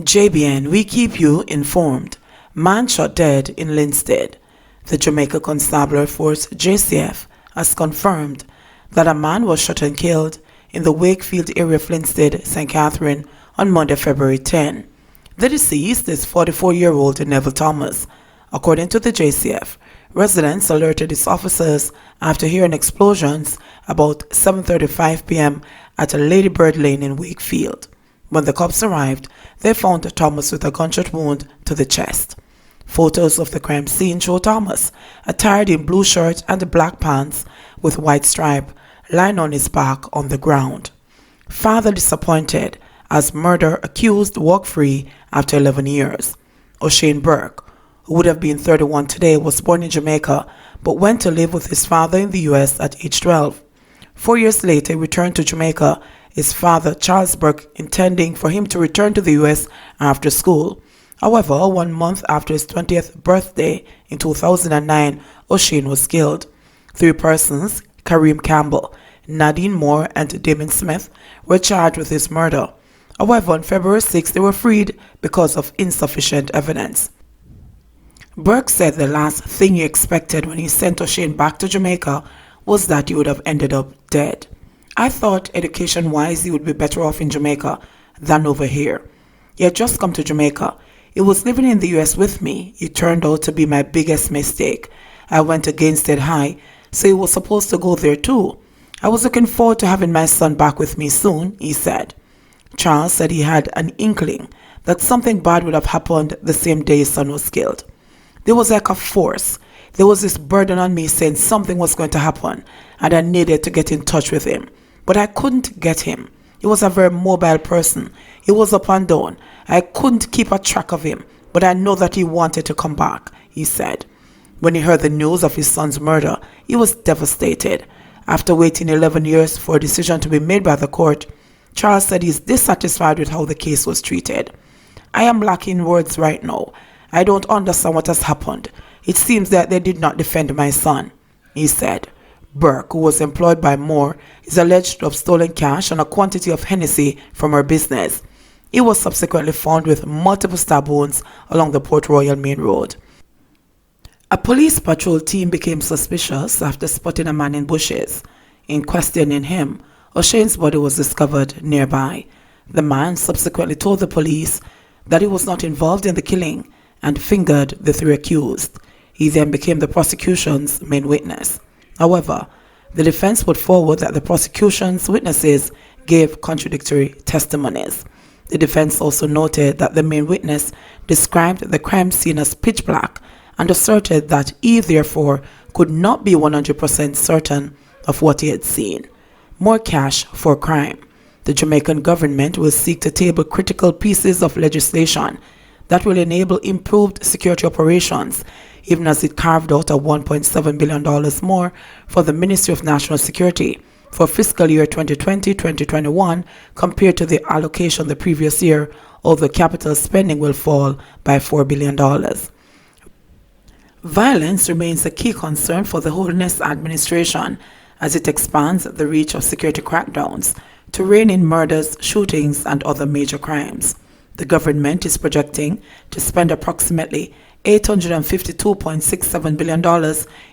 JBN, we keep you informed. Man shot dead in Linstead. The Jamaica Constabulary Force JCF has confirmed that a man was shot and killed in the Wakefield area of Linstead, St. Catherine on Monday, February 10. The deceased is 44-year-old Neville Thomas. According to the JCF, residents alerted its officers after hearing explosions about 7:35 p.m. at a Ladybird Lane in Wakefield. When the cops arrived, they found Thomas with a gunshot wound to the chest. Photos of the crime scene show Thomas, attired in blue shirt and black pants with white stripe, lying on his back on the ground. Father disappointed as murder accused walk free after 11 years. O'Shane Burke, who would have been 31 today, was born in Jamaica but went to live with his father in the U.S. at age 12. 4 years later, he returned to Jamaica, his father, Charles Burke, intending for him to return to the U.S. after school. However, 1 month after his 20th birthday in 2009, O'Shane was killed. 3 persons, Kareem Campbell, Nadine Moore, and Damon Smith, were charged with his murder. However, on February 6, they were freed because of insufficient evidence. Burke said the last thing he expected when he sent O'Shane back to Jamaica was that he would have ended up dead. I thought education-wise he would be better off in Jamaica than over here. He had just come to Jamaica. He was living in the U.S. with me. It turned out to be my biggest mistake. I went against it high, so he was supposed to go there too. I was looking forward to having my son back with me soon, he said. Charles said he had an inkling that something bad would have happened the same day his son was killed. There was like a force. There was this burden on me saying something was going to happen and I needed to get in touch with him. But I couldn't get him. He was a very mobile person. He was up and down. I couldn't keep a track of him, but I know that he wanted to come back, he said. When he heard the news of his son's murder, he was devastated. After waiting 11 years for a decision to be made by the court, Charles said he's dissatisfied with how the case was treated. I am lacking words right now. I don't understand what has happened. It seems that they did not defend my son, he said. Burke, who was employed by Moore, is alleged to have stolen cash and a quantity of Hennessy from her business. He was subsequently found with multiple stab wounds along the Port Royal Main Road. A police patrol team became suspicious after spotting a man in bushes. In questioning him, O'Shane's body was discovered nearby. The man subsequently told the police that he was not involved in the killing and fingered the 3 accused. He then became the prosecution's main witness. However, the defense put forward that the prosecution's witnesses gave contradictory testimonies. The defense also noted that the main witness described the crime scene as pitch black and asserted that he therefore could not be 100% certain of what he had seen. More cash for crime. The Jamaican government will seek to table critical pieces of legislation that will enable improved security operations, even as it carved out a $1.7 billion more for the Ministry of National Security for fiscal year 2020-2021 compared to the allocation the previous year, although capital spending will fall by $4 billion. Violence remains a key concern for the Holiness Administration as it expands the reach of security crackdowns to rein in murders, shootings, and other major crimes. The government is projecting to spend approximately $852.67 billion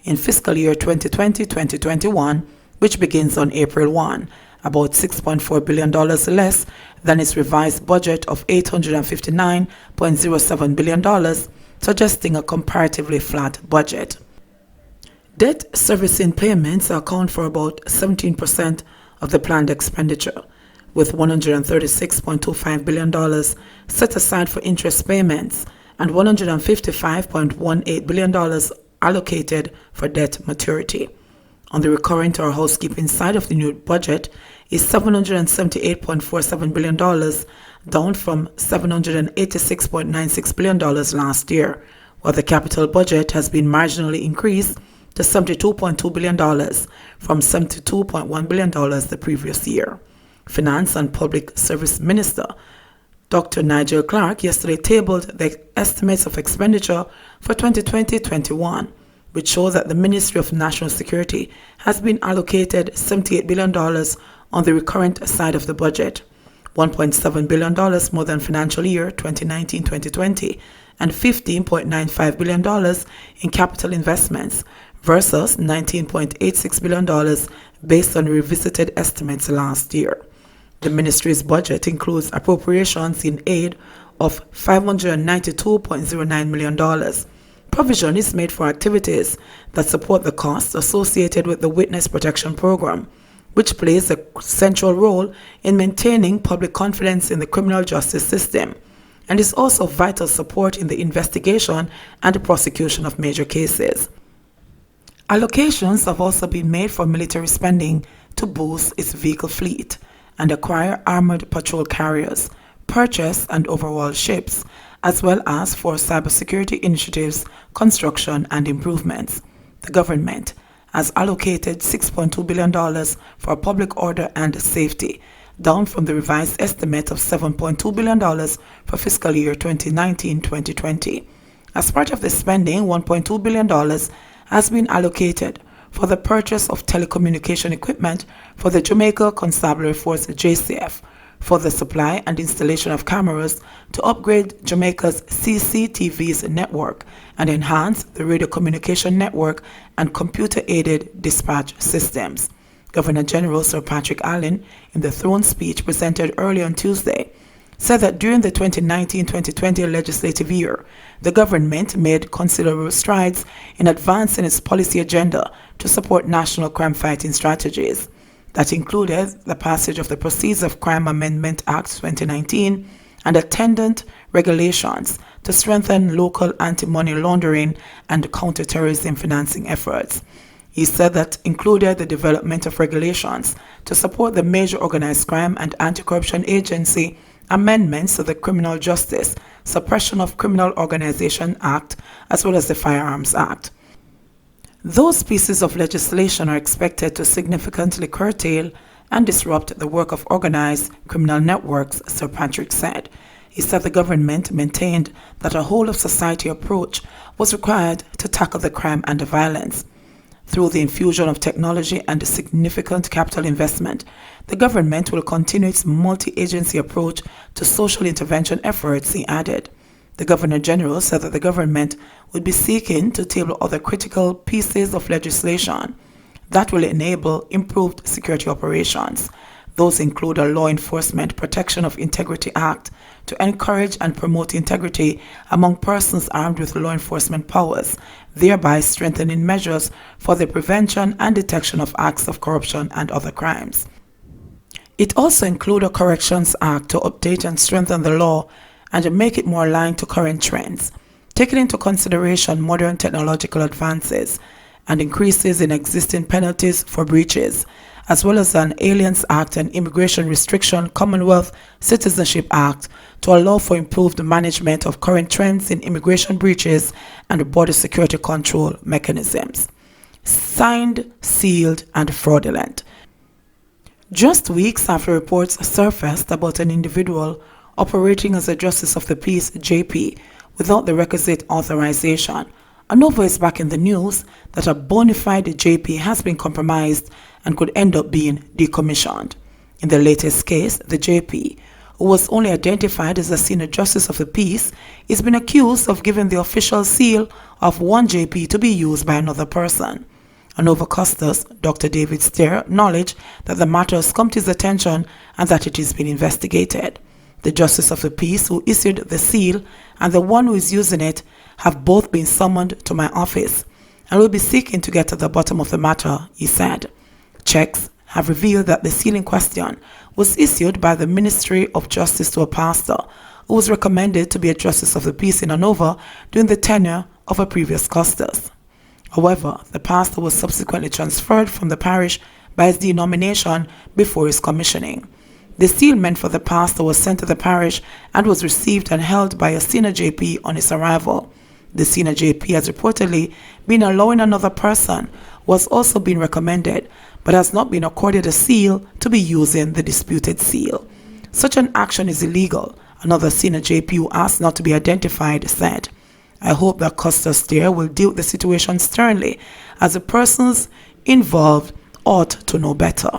in fiscal year 2020-2021, which begins on April 1, about $6.4 billion less than its revised budget of $859.07 billion, suggesting a comparatively flat budget. Debt servicing payments account for about 17% of the planned expenditure, with $136.25 billion set aside for interest payments and $155.18 billion allocated for debt maturity. On the recurrent or housekeeping side of the new budget is $778.47 billion, down from $786.96 billion last year, while the capital budget has been marginally increased to $72.2 billion from $72.1 billion the previous year. Finance and Public Service Minister Dr. Nigel Clark yesterday tabled the estimates of expenditure for 2020-21, which show that the Ministry of National Security has been allocated $78 billion on the recurrent side of the budget, $1.7 billion more than financial year 2019-2020, and $15.95 billion in capital investments versus $19.86 billion based on revisited estimates last year. The ministry's budget includes appropriations in aid of $592.09 million. Provision is made for activities that support the costs associated with the Witness Protection Program, which plays a central role in maintaining public confidence in the criminal justice system, and is also vital support in the investigation and the prosecution of major cases. Allocations have also been made for military spending to boost its vehicle fleet and acquire armored patrol carriers, purchase and overhaul ships, as well as for cybersecurity initiatives, construction and improvements. The government has allocated $6.2 billion for public order and safety, down from the revised estimate of $7.2 billion for fiscal year 2019-2020. As part of the spending, $1.2 billion has been allocated for the purchase of telecommunication equipment for the Jamaica Constabulary Force JCF, for the supply and installation of cameras to upgrade Jamaica's CCTV's network and enhance the radio communication network and computer-aided dispatch systems. Governor General Sir Patrick Allen, in the throne speech presented early on Tuesday, said that during the 2019-2020 legislative year, the government made considerable strides in advancing its policy agenda to support national crime-fighting strategies. That included the passage of the Proceeds of Crime Amendment Act 2019 and attendant regulations to strengthen local anti-money laundering and counter-terrorism financing efforts. He said that included the development of regulations to support the Major Organized Crime and Anti-Corruption Agency, amendments to the Criminal Justice Suppression of Criminal Organization Act, as well as the Firearms Act. Those pieces of legislation are expected to significantly curtail and disrupt the work of organized criminal networks, Sir Patrick said. He said the government maintained that a whole-of-society approach was required to tackle the crime and the violence. Through the infusion of technology and significant capital investment, the government will continue its multi-agency approach to social intervention efforts, he added. The Governor General said that the government would be seeking to table other critical pieces of legislation that will enable improved security operations. Those include a Law Enforcement Protection of Integrity Act to encourage and promote integrity among persons armed with law enforcement powers, thereby strengthening measures for the prevention and detection of acts of corruption and other crimes. It also includes a Corrections Act to update and strengthen the law and make it more aligned to current trends, taking into consideration modern technological advances and increases in existing penalties for breaches, as well as an Aliens Act and Immigration Restriction Commonwealth Citizenship Act to allow for improved management of current trends in immigration breaches and border security control mechanisms. Signed, sealed, and fraudulent. Just weeks after reports surfaced about an individual operating as a Justice of the Peace JP without the requisite authorization, ANOVA is back in the news that a bona fide JP has been compromised and could end up being decommissioned. In the latest case, the JP, who was only identified as a Senior Justice of the Peace, is being accused of giving the official seal of one JP to be used by another person. ANOVA Custos, Dr. David Stair, acknowledged that the matter has come to his attention and that it is being investigated. The Justice of the Peace who issued the seal and the one who is using it have both been summoned to my office and will be seeking to get to the bottom of the matter, he said. Checks have revealed that the seal in question was issued by the Ministry of Justice to a pastor who was recommended to be a Justice of the Peace in ANOVA during the tenure of a previous Custos. However, the pastor was subsequently transferred from the parish by his denomination before his commissioning. The seal meant for the pastor was sent to the parish and was received and held by a Senior JP on his arrival. The Senior JP has reportedly been allowing another person who has also been recommended but has not been accorded a seal to be using the disputed seal. Such an action is illegal, another Senior JP who asked not to be identified said. I hope that Custos there will deal with the situation sternly, as the persons involved ought to know better.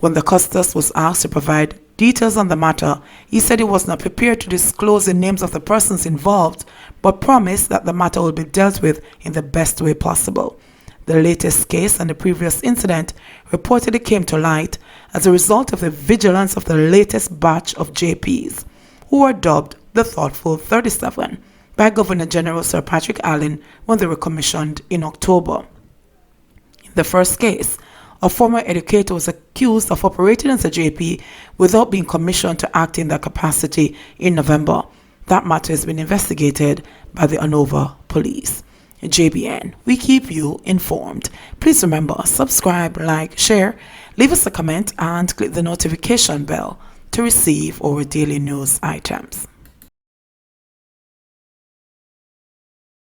When the Custos was asked to provide details on the matter, he said he was not prepared to disclose the names of the persons involved, but promised that the matter will be dealt with in the best way possible. The latest case and the previous incident reportedly came to light as a result of the vigilance of the latest batch of JPs, who were dubbed the Thoughtful 37 by Governor General Sir Patrick Allen when they were commissioned in October. In the first case, a former educator was accused of operating as a JP without being commissioned to act in that capacity in November. That matter has been investigated by the Anova Police. JBN, we keep you informed. Please remember, subscribe, like, share, leave us a comment, and click the notification bell to receive our daily news items.